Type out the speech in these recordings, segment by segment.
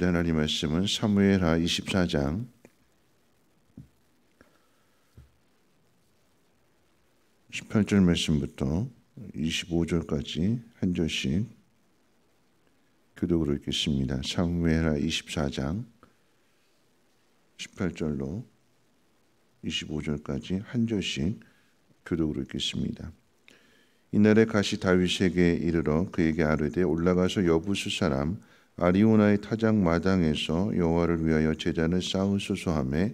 준비한 하나님 말씀은 사무엘하 24장 18절 말씀부터 25절까지 한 절씩 교독으로 읽겠습니다. 사무엘하 24장 18절로 25절까지 한 절씩 교독으로 읽겠습니다. 이날에 가시 다윗에게 이르러 그에게 아뢰되 올라가서 여부수 사람 아리우나의 타작 마당에서 여호와를 위하여 제단을 쌓으소서 하매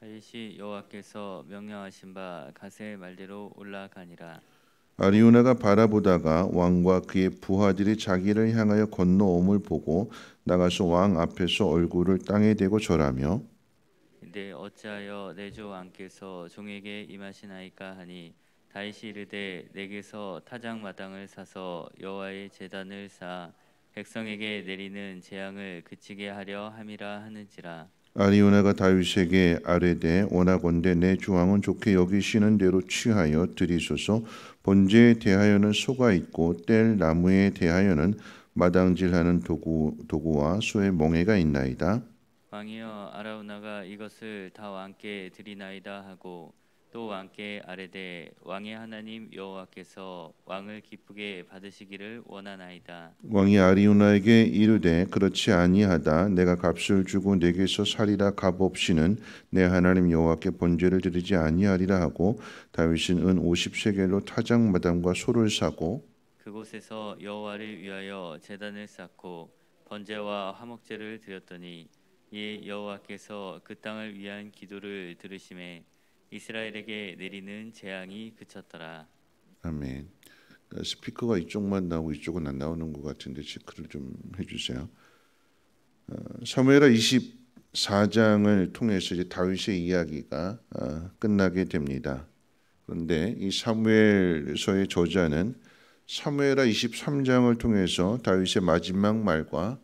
다윗이 여호와께서 명령하신 바 가세의 말대로 올라가니라. 아리우나가 바라보다가 왕과 그의 부하들이 자기를 향하여 건너옴을 보고 나가서 왕 앞에서 얼굴을 땅에 대고 절하며 근데 어찌하여 내 주 왕께서 종에게 임하시나이까 하니 다윗이 이르되 내게서 타작 마당을 사서 여호와의 제단을 쌓아 백성에게 내리는 재앙을 그치게 하려 함이라 하는지라. 아리우나가 다윗에게 아뢰되 원하건대 내 주왕은 좋게 여기시는 대로 취하여 드리소서. 번제에 대하여는 소가 있고 뗄 나무에 대하여는 마당질하는 도구와 소의 멍에가 있나이다. 왕이여 아라우나가 이것을 다 왕께 드리나이다 하고 또 왕께 아뢰되 왕의 하나님 여호와께서 왕을 기쁘게 받으시기를 원하나이다. 왕이 아리우나에게 이르되 그렇지 아니하다. 내가 값을 주고 내게서 살이라 값 없이는 내 하나님 여호와께 번제를 드리지 아니하리라 하고 다윗은 은 50세겔로 타작 마당과 소를 사고 그곳에서 여호와를 위하여 제단을 쌓고 번제와 화목제를 드렸더니 이에 여호와께서 그 땅을 위한 기도를 들으심에 이스라엘에게 내리는 재앙이 그쳤더라. 아멘. 스피커가 이쪽만 나오고 이쪽은 안 나오는 것 같은데 체크를 좀 해주세요. 사무엘하 24장을 통해서 이제 다윗의 이야기가 끝나게 됩니다. 그런데 이 사무엘서의 저자는 사무엘하 23장을 통해서 다윗의 마지막 말과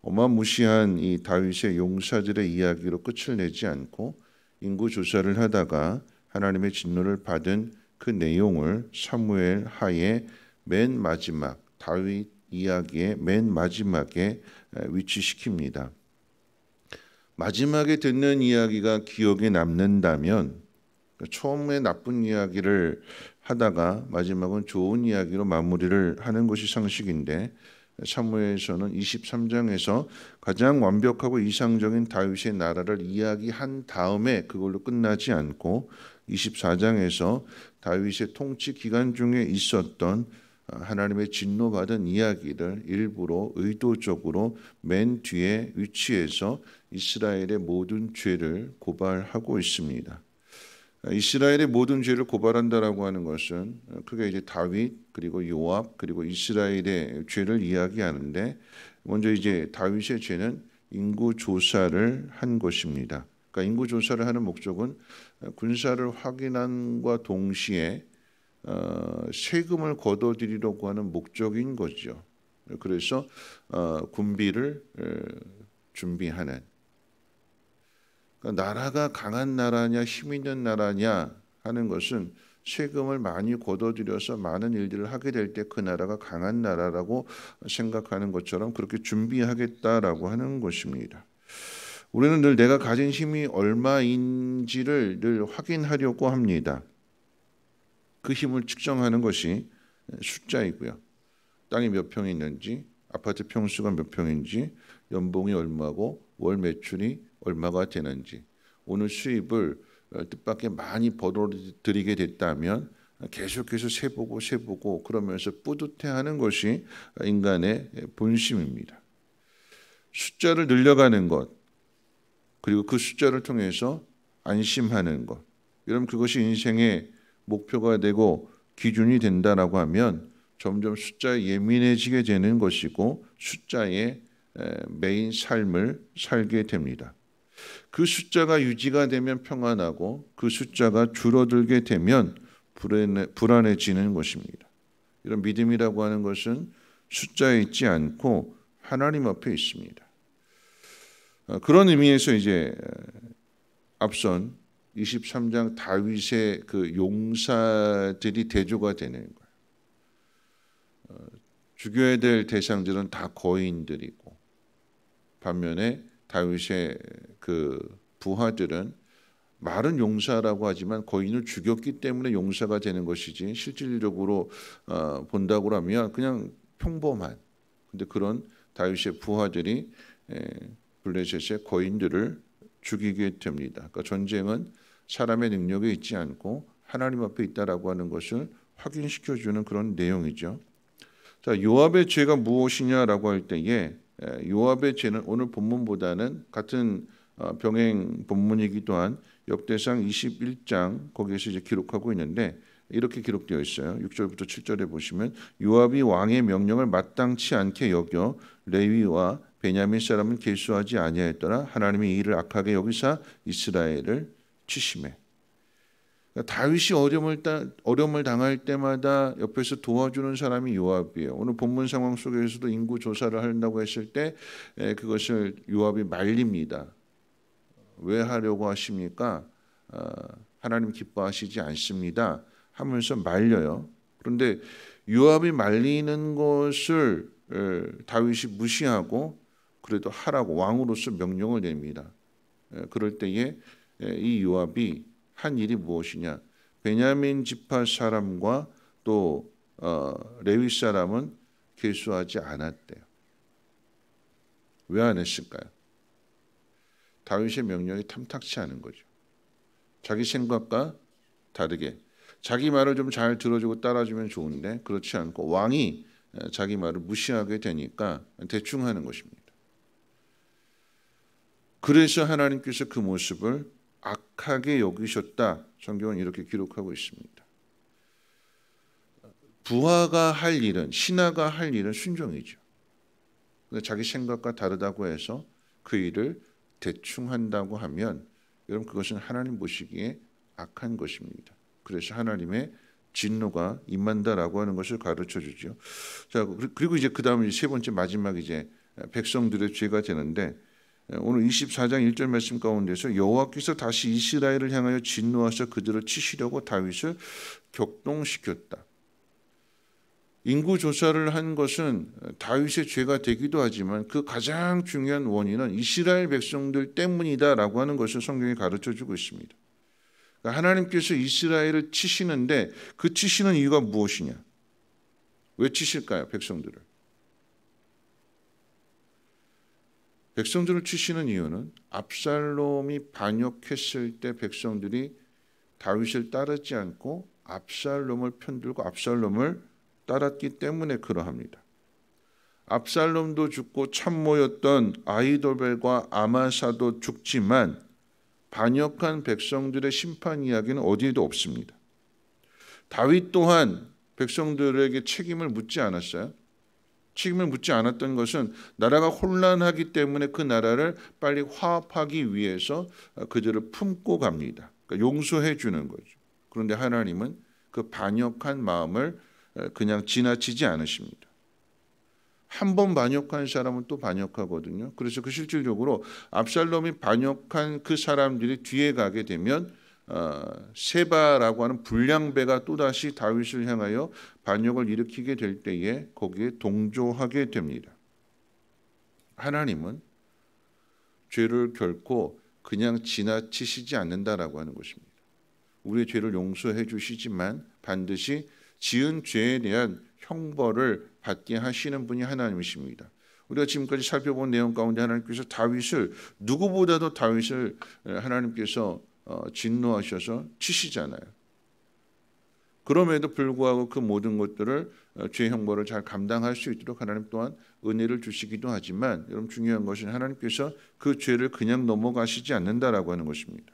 어마무시한 이 다윗의 용사들의 이야기로 끝을 내지 않고 인구 조사를 하다가 하나님의 진노를 받은 그 내용을 사무엘 하의 맨 마지막 다윗 이야기의 맨 마지막에 위치시킵니다. 마지막에 듣는 이야기가 기억에 남는다면 처음에 나쁜 이야기를 하다가 마지막은 좋은 이야기로 마무리를 하는 것이 상식인데 사무엘서는 23장에서 가장 완벽하고 이상적인 다윗의 나라를 이야기한 다음에 그걸로 끝나지 않고 24장에서 다윗의 통치 기간 중에 있었던 하나님의 진노받은 이야기를 일부러 의도적으로 맨 뒤에 위치해서 이스라엘의 모든 죄를 고발하고 있습니다. 이스라엘의 모든 죄를 고발한다라고 하는 것은 그게 이제 다윗 그리고 요압 그리고 이스라엘의 죄를 이야기하는데 먼저 이제 다윗의 죄는 인구 조사를 한 것입니다. 그러니까 인구 조사를 하는 목적은 군사를 확인함과 동시에 세금을 걷어들이려고 하는 목적인 거죠. 그래서 군비를 준비하는. 그러니까 나라가 강한 나라냐 힘 있는 나라냐 하는 것은 세금을 많이 걷어들여서 많은 일들을 하게 될 때 그 나라가 강한 나라라고 생각하는 것처럼 그렇게 준비하겠다라고 하는 것입니다. 우리는 늘 내가 가진 힘이 얼마인지를 늘 확인하려고 합니다. 그 힘을 측정하는 것이 숫자이고요. 땅이 몇 평이 있는지, 아파트 평수가 몇 평인지, 연봉이 얼마고 월 매출이 얼마가 되는지, 오늘 수입을 뜻밖의 많이 벌어들이게 됐다면 계속해서 세보고 그러면서 뿌듯해하는 것이 인간의 본심입니다. 숫자를 늘려가는 것, 그리고 그 숫자를 통해서 안심하는 것, 여러분 그것이 인생의 목표가 되고 기준이 된다라고 하면 점점 숫자에 예민해지게 되는 것이고 숫자의 메인 삶을 살게 됩니다. 그 숫자가 유지가 되면 평안하고 그 숫자가 줄어들게 되면 불안해지는 것입니다. 이런 믿음이라고 하는 것은 숫자에 있지 않고 하나님 앞에 있습니다. 그런 의미에서 이제 앞선 23장 다윗의 그 용사들이 대조가 되는 거예요. 죽여야 될 대상들은 다 거인들이고 반면에 다윗의 그 부하들은 말은 용사라고 하지만 거인을 죽였기 때문에 용사가 되는 것이지 실질적으로 본다고 하면 그냥 평범한, 근데 그런 다윗의 부하들이 블레셋의 거인들을 죽이게 됩니다. 그러니까 전쟁은 사람의 능력에 있지 않고 하나님 앞에 있다라고 하는 것을 확인시켜주는 그런 내용이죠. 자, 요압의 죄가 무엇이냐라고 할 때에 요압의 죄는 오늘 본문보다는 같은 병행 본문이기도 한 역대상 21장 거기에서 이제 기록하고 있는데 이렇게 기록되어 있어요. 6절부터 7절에 보시면 요압이 왕의 명령을 마땅치 않게 여겨 레위와 베냐민 사람은 계수하지 아니하였더라. 하나님이 이를 악하게 여기사 이스라엘을 치심해. 그러니까 다윗이 어려움을 당할 때마다 옆에서 도와주는 사람이 요압이에요. 오늘 본문 상황 속에서도 인구 조사를 한다고 했을 때 그것을 요압이 말립니다. 왜 하려고 하십니까? 하나님 기뻐하시지 않습니다 하면서 말려요. 그런데 요압이 말리는 것을 다윗이 무시하고 그래도 하라고 왕으로서 명령을 냅니다. 그럴 때에 이 요압이 한 일이 무엇이냐? 베냐민 지파 사람과 또 레위 사람은 계수하지 않았대요. 왜 안 했을까요? 다윗의 명령이 탐탁치 않은 거죠. 자기 생각과 다르게 자기 말을 좀 잘 들어주고 따라주면 좋은데 그렇지 않고 왕이 자기 말을 무시하게 되니까 대충 하는 것입니다. 그래서 하나님께서 그 모습을 악하게 여기셨다. 성경은 이렇게 기록하고 있습니다. 부하가 할 일은, 신하가 할 일은 순종이죠. 근데 자기 생각과 다르다고 해서 그 일을 대충 한다고 하면 여러분 그것은 하나님 보시기에 악한 것입니다. 그래서 하나님의 진노가 임한다라고 하는 것을 가르쳐 주죠. 자, 그리고 이제 그다음에 세 번째 마지막 이제 백성들의 죄가 되는데 오늘 24장 1절 말씀 가운데서 여호와께서 다시 이스라엘을 향하여 진노하셔 그들을 치시려고 다윗을 격동시켰다. 인구 조사를 한 것은 다윗의 죄가 되기도 하지만 그 가장 중요한 원인은 이스라엘 백성들 때문이다라고 하는 것을 성경이 가르쳐주고 있습니다. 그러니까 하나님께서 이스라엘을 치시는데 그 치시는 이유가 무엇이냐? 왜 치실까요? 백성들을 치시는 이유는 압살롬이 반역했을 때 백성들이 다윗을 따르지 않고 압살롬을 편들고 압살롬을 따랐기 때문에 그러합니다. 압살롬도 죽고 참모였던 아히도벨과 아마사도 죽지만 반역한 백성들의 심판 이야기는 어디에도 없습니다. 다윗 또한 백성들에게 책임을 묻지 않았어요. 책임을 묻지 않았던 것은 나라가 혼란하기 때문에 그 나라를 빨리 화합하기 위해서 그들을 품고 갑니다. 그러니까 용서해 주는 거죠. 그런데 하나님은 그 반역한 마음을 그냥 지나치지 않으십니다. 한 번 반역한 사람은 또 반역하거든요. 그래서 그 실질적으로 압살롬이 반역한 그 사람들이 뒤에 가게 되면 세바라고 하는 불량배가 또다시 다윗을 향하여 반역을 일으키게 될 때에 거기에 동조하게 됩니다. 하나님은 죄를 결코 그냥 지나치시지 않는다라고 하는 것입니다. 우리의 죄를 용서해 주시지만 반드시 지은 죄에 대한 형벌을 받게 하시는 분이 하나님이십니다. 우리가 지금까지 살펴본 내용 가운데 하나님께서 누구보다도 다윗을 하나님께서 진노하셔서 치시잖아요. 그럼에도 불구하고 그 모든 것들을 죄 형벌을 잘 감당할 수 있도록 하나님 또한 은혜를 주시기도 하지만 여러분 중요한 것은 하나님께서 그 죄를 그냥 넘어가시지 않는다라고 하는 것입니다.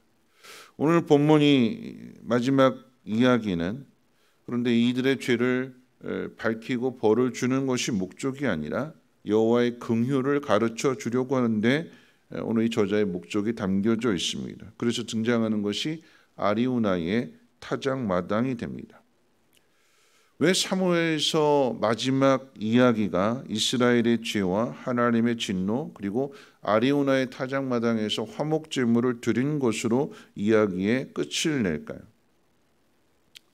오늘 본문이 마지막 이야기는 그런데 이들의 죄를 밝히고 벌을 주는 것이 목적이 아니라 여호와의 긍휼을 가르쳐 주려고 하는데 오늘 이 저자의 목적이 담겨져 있습니다. 그래서 등장하는 것이 아리우나의 타작마당이 됩니다. 왜 사무엘서 마지막 이야기가 이스라엘의 죄와 하나님의 진노 그리고 아리우나의 타작마당에서 화목제물을 드린 것으로 이야기의 끝을 낼까요?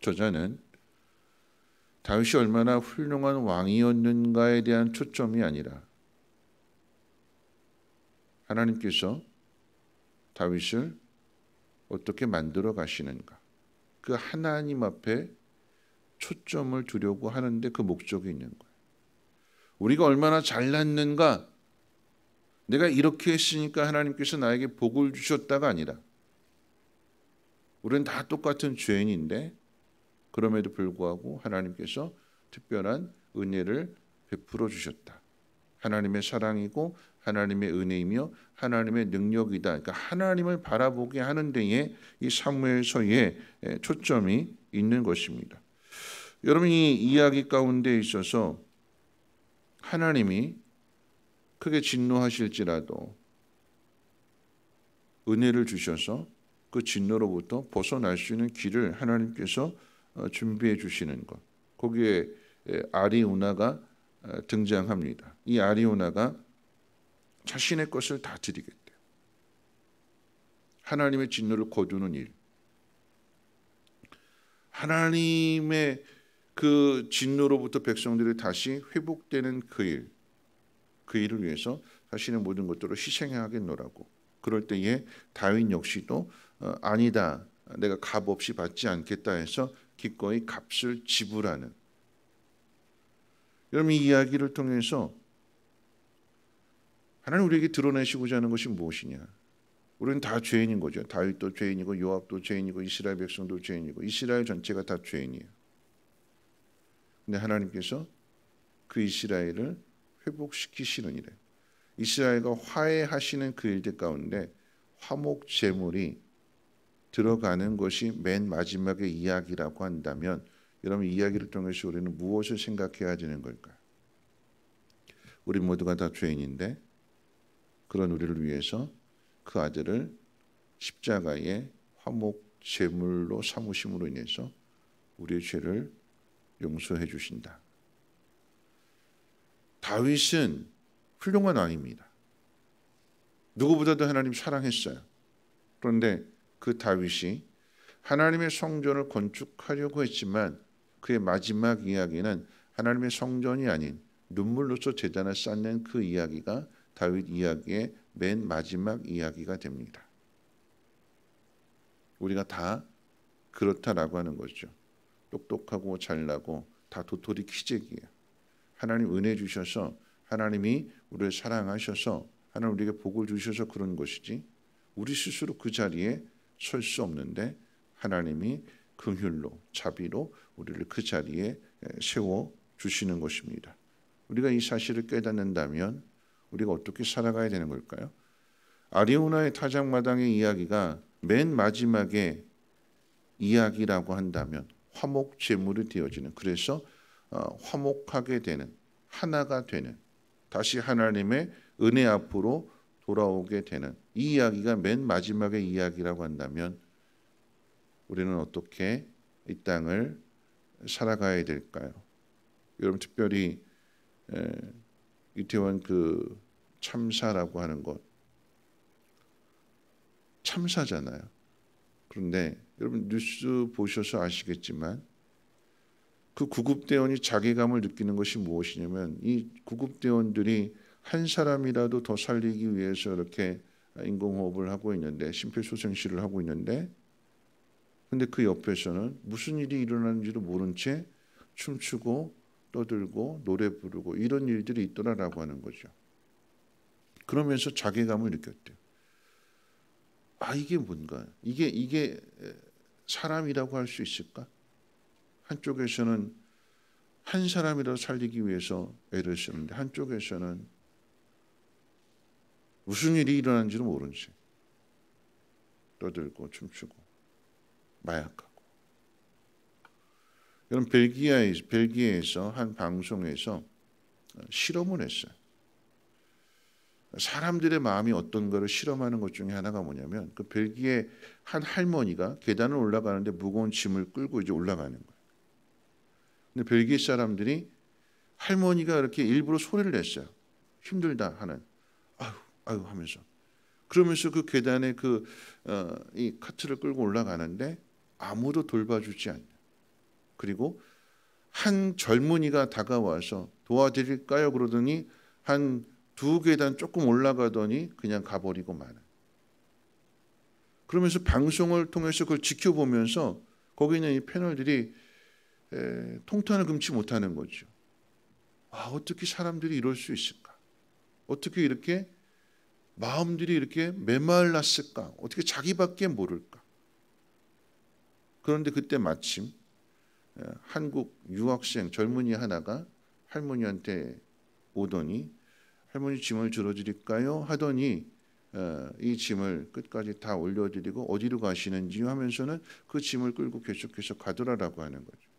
저자는 다윗이 얼마나 훌륭한 왕이었는가에 대한 초점이 아니라 하나님께서 다윗을 어떻게 만들어 가시는가? 그 하나님 앞에 초점을 두려고 하는데 그 목적이 있는 거예요. 우리가 얼마나 잘났는가? 내가 이렇게 했으니까 하나님께서 나에게 복을 주셨다가 아니라 우리는 다 똑같은 죄인인데 그럼에도 불구하고 하나님께서 특별한 은혜를 베풀어 주셨다. 하나님의 사랑이고 하나님의 은혜이며 하나님의 능력이다. 그러니까 하나님을 바라보게 하는 데에 이 사무엘서의 초점이 있는 것입니다. 여러분이 이야기 가운데 있어서 하나님이 크게 진노하실지라도 은혜를 주셔서 그 진노로부터 벗어날 수 있는 길을 하나님께서 준비해 주시는 것. 거기에 아리우나가 등장합니다. 이 아리우나가 자신의 것을 다 드리겠대요. 하나님의 진노를 거두는 일. 하나님의 그 진노로부터 백성들이 다시 회복되는 그 일. 그 일을 위해서 자신의 모든 것들을 희생하겠노라고. 그럴 때에 다윗 역시도 아니다. 내가 값 없이 받지 않겠다 해서 기꺼이 값을 지불하는. 여러분 이 이야기를 통해서 하나님 우리에게 드러내시고자 하는 것이 무엇이냐? 우리는 다 죄인인 거죠. 다윗도 죄인이고 요압도 죄인이고 이스라엘 백성도 죄인이고 이스라엘 전체가 다 죄인이에요. 근데 하나님께서 그 이스라엘을 회복시키시는 일에 이스라엘과 화해하시는 그 일들 가운데 화목 제물이 들어가는 것이 맨 마지막의 이야기라고 한다면 여러분 이 이야기를 통해서 우리는 무엇을 생각해야 되는 걸까요? 우리 모두가 다 죄인인데 그런 우리를 위해서 그 아들을 십자가의 화목 제물로 삼으심으로 인해서 우리의 죄를 용서해 주신다. 다윗은 훌륭한 왕입니다. 누구보다도 하나님 사랑했어요. 그런데 그 다윗이 하나님의 성전을 건축하려고 했지만 그의 마지막 이야기는 하나님의 성전이 아닌 눈물로서 제단을 쌓는 그 이야기가 다윗 이야기의 맨 마지막 이야기가 됩니다. 우리가 다 그렇다라고 하는 거죠. 똑똑하고 잘나고 다 도토리 키재기예요. 하나님 은혜 주셔서 하나님이 우리를 사랑하셔서 하나님 우리에게 복을 주셔서 그런 것이지 우리 스스로 그 자리에 설 수 없는데 하나님이 긍휼로 자비로 우리를 그 자리에 세워 주시는 것입니다. 우리가 이 사실을 깨닫는다면 우리가 어떻게 살아가야 되는 걸까요? 아리우나의 타작마당의 이야기가 맨 마지막에 이야기라고 한다면 화목 제물이 되어지는 그래서 화목하게 되는 하나가 되는 다시 하나님의 은혜 앞으로 돌아오게 되는 이 이야기가 맨 마지막의 이야기라고 한다면 우리는 어떻게 이 땅을 살아가야 될까요? 여러분 특별히 이태원 그 참사라고 하는 것 참사잖아요. 그런데 여러분 뉴스 보셔서 아시겠지만 그 구급대원이 자괴감을 느끼는 것이 무엇이냐면 이 구급대원들이 한 사람이라도 더 살리기 위해서 이렇게 인공호흡을 하고 있는데 심폐소생술을 하고 있는데 근데 그 옆에서는 무슨 일이 일어나는지도 모른 채 춤추고 떠들고 노래 부르고 이런 일들이 있더라라고 하는 거죠. 그러면서 자괴감을 느꼈대요. 아 이게 뭔가 이게 사람이라고 할 수 있을까? 한쪽에서는 한 사람이라도 살리기 위해서 애를 쓰는데 한쪽에서는 무슨 일이 일어나는지도 모른 채 떠들고 춤추고 마약하고. 여러분 벨기에에서 한 방송에서 실험을 했어요. 사람들의 마음이 어떤가를 실험하는 것 중에 하나가 뭐냐면 그 벨기에 한 할머니가 계단을 올라가는데 무거운 짐을 끌고 이제 올라가는 거예요. 근데 벨기에 사람들이 할머니가 이렇게 일부러 소리를 냈어요. 힘들다 하는 아유 하면서 그러면서 그 계단에 이 카트를 끌고 올라가는데 아무도 돌봐주지 않냐. 그리고 한 젊은이가 다가와서 도와드릴까요? 그러더니 한 두 계단 조금 올라가더니 그냥 가버리고 마는. 그러면서 방송을 통해서 그걸 지켜보면서 거기 있는 이 패널들이 통탄을 금치 못하는 거죠. 어떻게 사람들이 이럴 수 있을까? 어떻게 이렇게 마음들이 이렇게 메말랐을까? 어떻게 자기밖에 모를까? 그런데 그때 마침 한국 유학생 젊은이 하나가 할머니한테 오더니 할머니 짐을 들어드릴까요? 하더니 이 짐을 끝까지 다 올려드리고 어디로 가시는지요? 하면서는 그 짐을 끌고 계속해서 가더라라고 하는 거죠.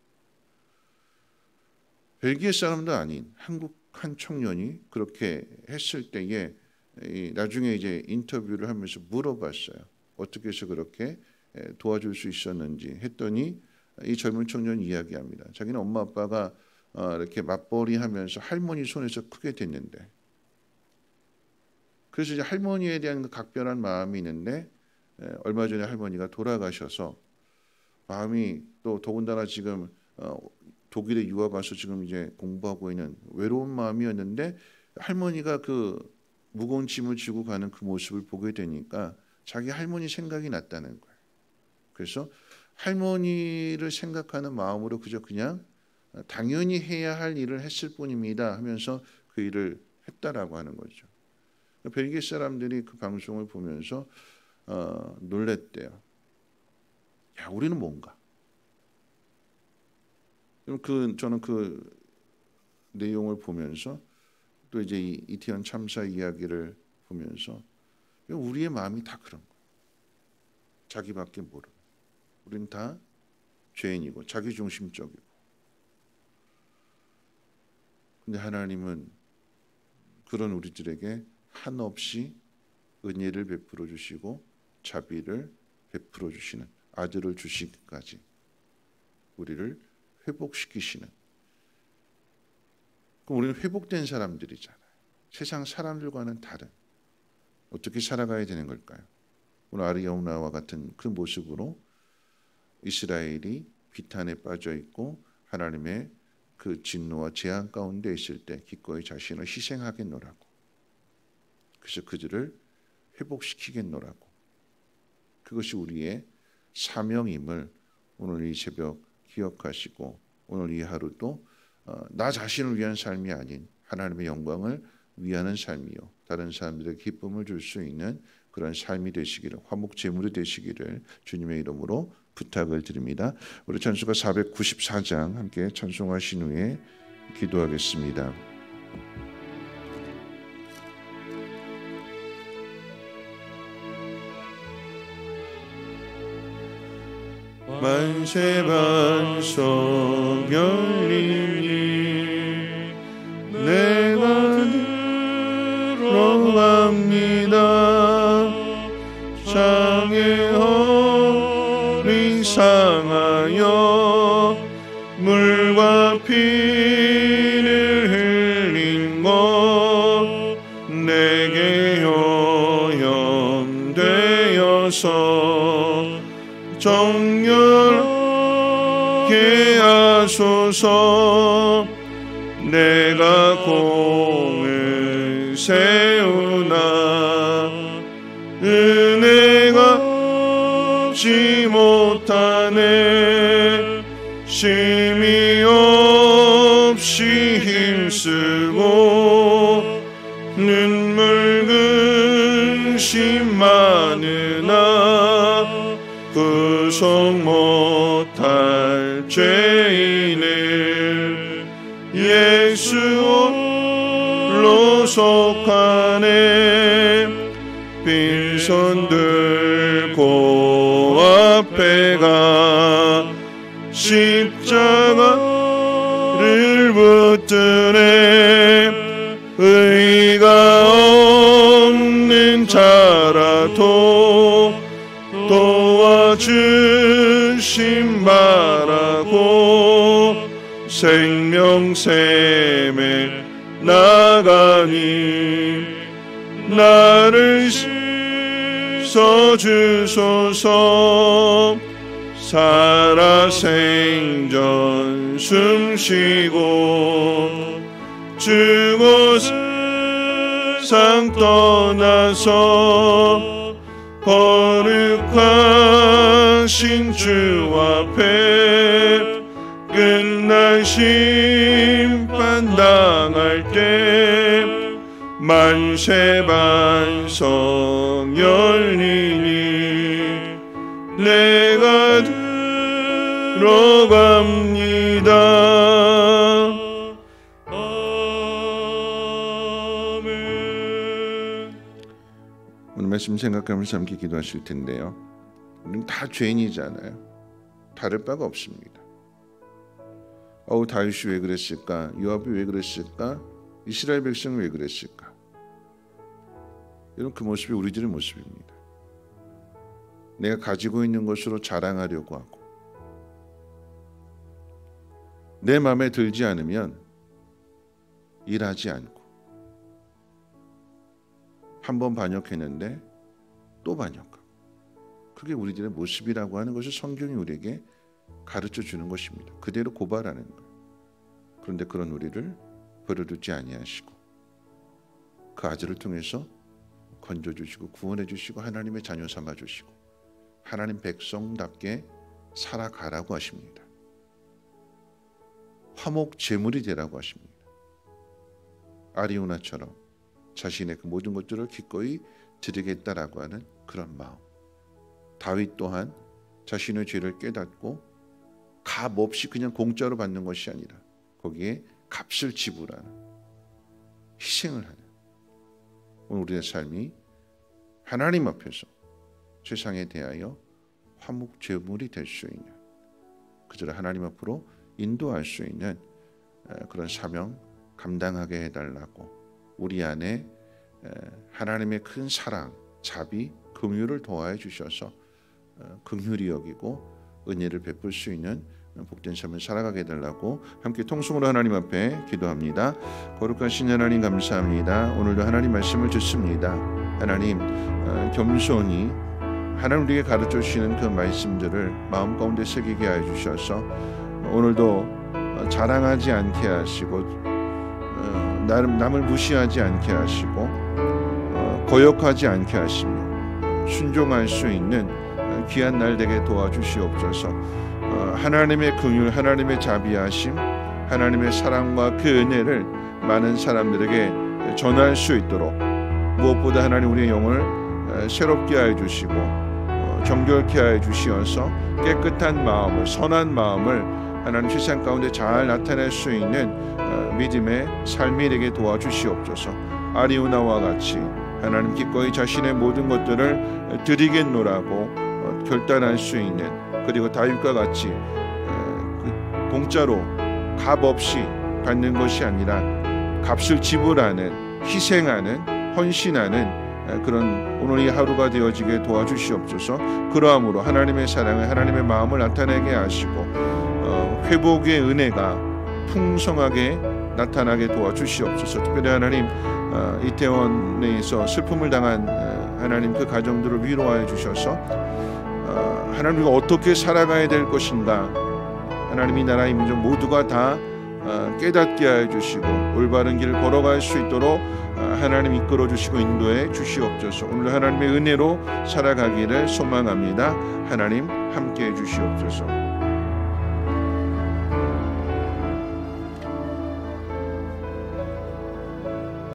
벨기에 사람도 아닌 한국 한 청년이 그렇게 했을 때에 나중에 이제 인터뷰를 하면서 물어봤어요. 어떻게 해서 그렇게 도와줄 수 있었는지 했더니 이 젊은 청년이 이야기합니다. 자기는 엄마 아빠가 이렇게 맞벌이 하면서 할머니 손에서 크게 됐는데, 그래서 이제 할머니에 대한 각별한 마음이 있는데 얼마 전에 할머니가 돌아가셔서 마음이 또 더군다나 지금 독일에 유학 가서 지금 이제 공부하고 있는 외로운 마음이었는데 할머니가 그 무거운 짐을 지고 가는 그 모습을 보게 되니까 자기 할머니 생각이 났다는 거예요. 그래서 할머니를 생각하는 마음으로 그냥 당연히 해야 할 일을 했을 뿐입니다 하면서 그 일을 했다라고 하는 거죠. 벨기에 사람들이 그 방송을 보면서 놀랬대요. 야, 우리는 뭔가? 저는 그 내용을 보면서 또 이제 이 이태원 참사 이야기를 보면서 우리의 마음이 다 그런 거예요. 자기밖에 모르는. 우리는 다 죄인이고 자기중심적이고. 근데 하나님은 그런 우리들에게 한없이 은혜를 베풀어 주시고 자비를 베풀어 주시는 아들을 주시기까지 우리를 회복시키시는. 그럼 우리는 회복된 사람들이잖아요. 세상 사람들과는 다른 어떻게 살아가야 되는 걸까요? 오늘 아리아우나와 같은 그 모습으로 이스라엘이 비탄에 빠져 있고 하나님의 그 진노와 재앙 가운데 있을 때 기꺼이 자신을 희생하겠노라고. 그래서 그들을 회복시키겠노라고. 그것이 우리의 사명임을 오늘 이 새벽 기억하시고 오늘 이 하루도 나 자신을 위한 삶이 아닌 하나님의 영광을 위하는 삶이요 다른 사람들에게 기쁨을 줄 수 있는 그런 삶이 되시기를, 화목 제물이 되시기를 주님의 이름으로 부탁을 드립니다. 우리 찬송가 494장 함께 찬송하신 후에 기도하겠습니다. 만세 반석 열리니 내가 들어갑니다. 장애 허리 상하여 물과 피를 흘린 것 내게 오염되어서 정결케 하소서. 내가 공을 세우나 은혜가 없지 못하네. 쉼이 없이 힘쓰고 눈물 근심 많으나 구속 못할 죄인을 예수 홀로 속하네. 빈손 들고 앞에 가 십자가를 붙드네. 의가 없는 자라도 도와주심 바라고 생명샘에 나가니 나를 씻어주소서. 살아 생전 숨쉬고 죽어서 세상 떠나서 거룩하신 주 앞에 끝난 심판 당할 때 만세 반석 열리니 내가 들어갑니다. 아멘. 오늘 말씀 생각하면서 함께 기도하실 텐데요. 우리는 다 죄인이잖아요. 다를 바가 없습니다. 다윗이 왜 그랬을까? 요압이 왜 그랬을까? 이스라엘 백성은 왜 그랬을까? 이런 그 모습이 우리들의 모습입니다. 내가 가지고 있는 것으로 자랑하려고 하고 내 마음에 들지 않으면 일하지 않고 한 번 반역했는데 또 반역하고 그게 우리들의 모습이라고 하는 것을 성경이 우리에게 가르쳐 주는 것입니다. 그대로 고발하는 거예요. 그런데 그런 우리를 버려두지 아니하시고 그 아들을 통해서 건져주시고 구원해주시고 하나님의 자녀 삼아주시고 하나님 백성답게 살아가라고 하십니다. 화목 제물이 되라고 하십니다. 아리우나처럼 자신의 그 모든 것들을 기꺼이 드리겠다라고 하는 그런 마음. 다윗 또한 자신의 죄를 깨닫고 값 없이 그냥 공짜로 받는 것이 아니라 거기에 값을 지불하는 희생을 하는 오늘 우리의 삶이 하나님 앞에서 세상에 대하여 화목 제물이 될 수 있는 그들을 하나님 앞으로 인도할 수 있는 그런 사명 감당하게 해달라고 우리 안에 하나님의 큰 사랑, 자비, 긍휼을 더하여 주셔서 긍휼히 여기고 은혜를 베풀 수 있는 복된 삶을 살아가게 해달라고 함께 통성으로 하나님 앞에 기도합니다. 거룩하신 하나님 감사합니다. 오늘도 하나님 말씀을 듣습니다. 하나님 겸손히 하나님 우리에게 가르쳐 주시는 그 말씀들을 마음 가운데 새기게 하여 주셔서 오늘도 자랑하지 않게 하시고 남을 무시하지 않게 하시고 거역하지 않게 하시며 순종할 수 있는 귀한 날 되게 도와주시옵소서. 하나님의 긍휼, 하나님의 자비하심, 하나님의 사랑과 그 은혜를 많은 사람들에게 전할 수 있도록 무엇보다 하나님 우리의 영을 새롭게 하여 주시고 정결케 하여 주시어서 깨끗한 마음을, 선한 마음을 하나님 세상 가운데 잘 나타낼 수 있는 믿음의 삶이 되게 도와주시옵소서. 아리우나와 같이 하나님 기꺼이 자신의 모든 것들을 드리겠노라고 결단할 수 있는, 그리고 다윗과 같이 공짜로 값 없이 받는 것이 아니라 값을 지불하는, 희생하는, 헌신하는 그런 오늘 이 하루가 되어지게 도와주시옵소서. 그러함으로 하나님의 사랑을, 하나님의 마음을 나타내게 하시고 회복의 은혜가 풍성하게 나타나게 도와주시옵소서. 특별히 하나님 이태원에서 슬픔을 당한 하나님 그 가정들을 위로하여 주셔서 하나님 우리가 어떻게 살아가야 될 것인가, 하나님 이 나라의 민족 모두가 다 깨닫게 하여 주시고 올바른 길을 걸어갈 수 있도록 하나님 이끌어 주시고 인도해 주시옵소서. 오늘 하나님의 은혜로 살아가기를 소망합니다. 하나님 함께해 주시옵소서.